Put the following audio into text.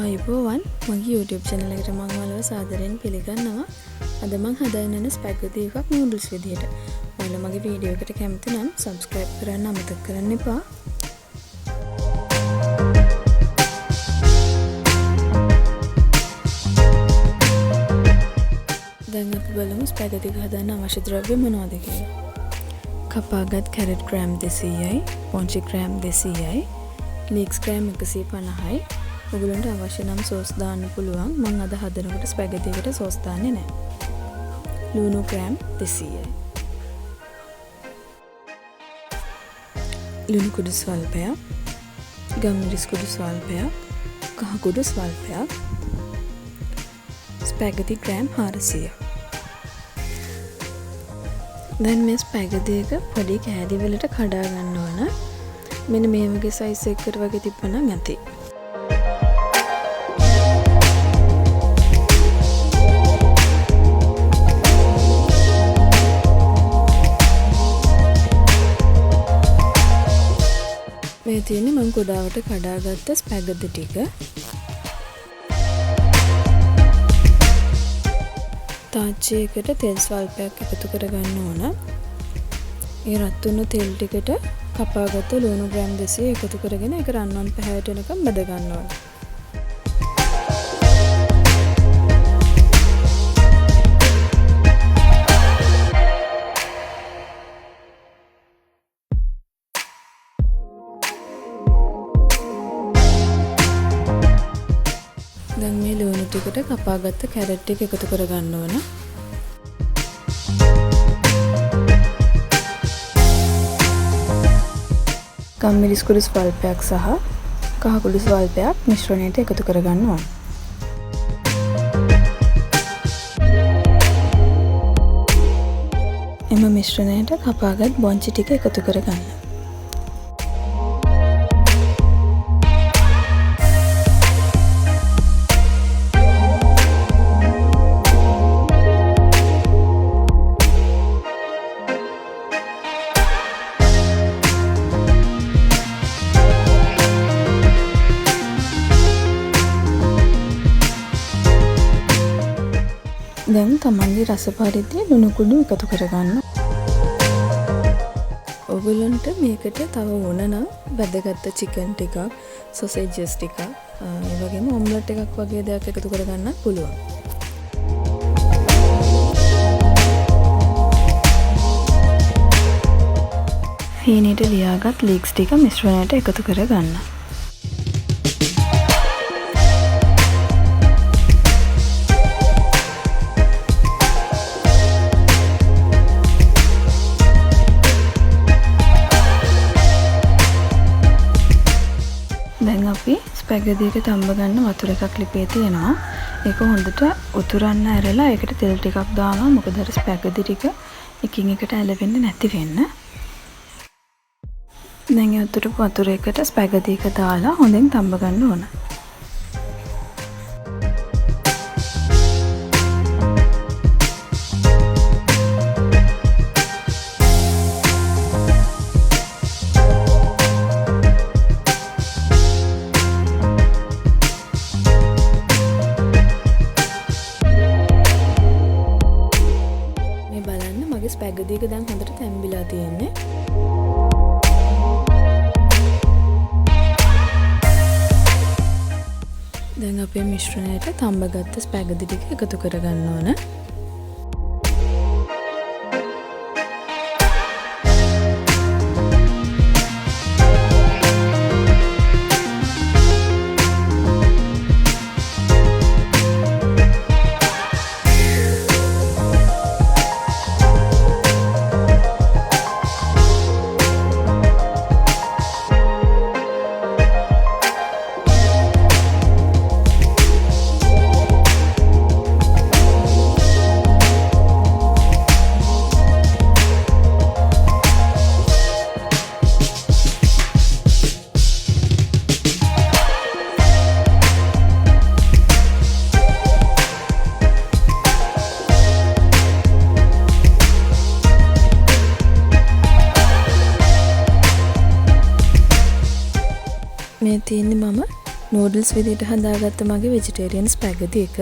ආයුබෝවන් මගේ YouTube channel එකට මම ඔයාලව සාදරයෙන් පිළිගන්නවා. අද මම හදාගෙන යන ස්පැගති එකක් noodles විදියට. ඔයාලා මගේ වීඩියෝ එකට කැමති නම් subscribe කරන්න අමතක කරන්න එපා. දැන් අපි බලමු ස්පැගති එක හදන්න අවශ්‍ය ද්‍රව්‍ය මොනවද කියලා. කපාගත් කැරට් ග්‍රෑම් 200යි, පොන්චි ග්‍රෑම් 200යි, leeks ග්‍රෑම් 150යි. ඔයගොල්ලන්ට අවශ්‍ය නම් සෝස් දාන්න පුළුවන්. මම අද හදනකොට ස්පැගති එකට සෝස් දාන්නේ නැහැ. ලුණු ග්‍රෑම් 200යි. ලුණු කුඩු ස්වල්පයක්, ගම්මිරිස් කුඩු ස්වල්පයක්, කහ කුඩු ස්වල්පයක්, ස්පැගති ග්‍රෑම් 400ක්. දැන් මේ ස්පැගති එක පොඩි කෑලි වලට කඩා ගන්න ඕන. මෙන්න මේ වගේ සයිස් එකකට වගේ තිබ්බනම් ඇති. මේ තියෙන්නේ මම කුඩාවට කඩාගත්ත ස්පැගති ටික. තාච්චියකට තෙල් ස්වල්පයක් එකතු කරගන්න ඕන. ඒ රත් වුණු තෙල් ටිකට කපාගත්ත ලුණු ග්‍රෑම් 200 එකතු කරගෙන ඒක රන්වන් පැහැයට එනකම් බද ගන්න ඕන. දැන් මේ ලුණු ටිකට කපාගත්ත කැරට් ටික එකතු කරගන්න ඕන. ගම්මිරිස් කුඩු ස්වල්පයක් සහ කහ කුඩු ස්වල්පයක් මිශ්‍රණයට එකතු කරගන්න ඕන. එම මිශ්‍රණයට කපාගත් බොන්චි ටික එකතු කරගන්න. දැන් තමන්ගේ රස පරිදි ලුණු කුඩු එකතු කරගන්න. ඔයගොල්ලන්ට මේකට තව ඕන නම් වැදගත් චිකන් ටිකක්, සොසේජස් ටිකක්, ඒ වගේම ඔම්ලට් එකක් වගේ දෙයක් එකතු කරගන්න පුළුවන්. හීනෙට ලියාගත් ලීක්ස් ටික මිශ්‍රණයට එකතු කරගන්න. දැන් අපි ස්පැගති එක තඹ ගන්න වතුර එකක් ලිපේ තියෙනවා. ඒක හොඳට උතුරන්න ඇරලා ඒකට තෙල් ටිකක් දානවා. මොකද අර ස්පැගති ටික එකින් එකට ඇලවෙන්නේ නැති වෙන්න. දැන් ඒ උතුරපු වතුර එකට ස්පැගති එක දාලා හොඳින් තඹ ගන්න ඕන. ස්පැගති එක දැන් හොඳට තැම්බිලා තියෙන්නේ. දැන් අපේ මිශ්‍රණයට තඹගත්ත ස්පැගති ටික එකතු කරගන්න ඕන. මේ තියෙන්නේ මම noodles විදිහට හදාගත්ත මගේ vegetarian spaghetti එක.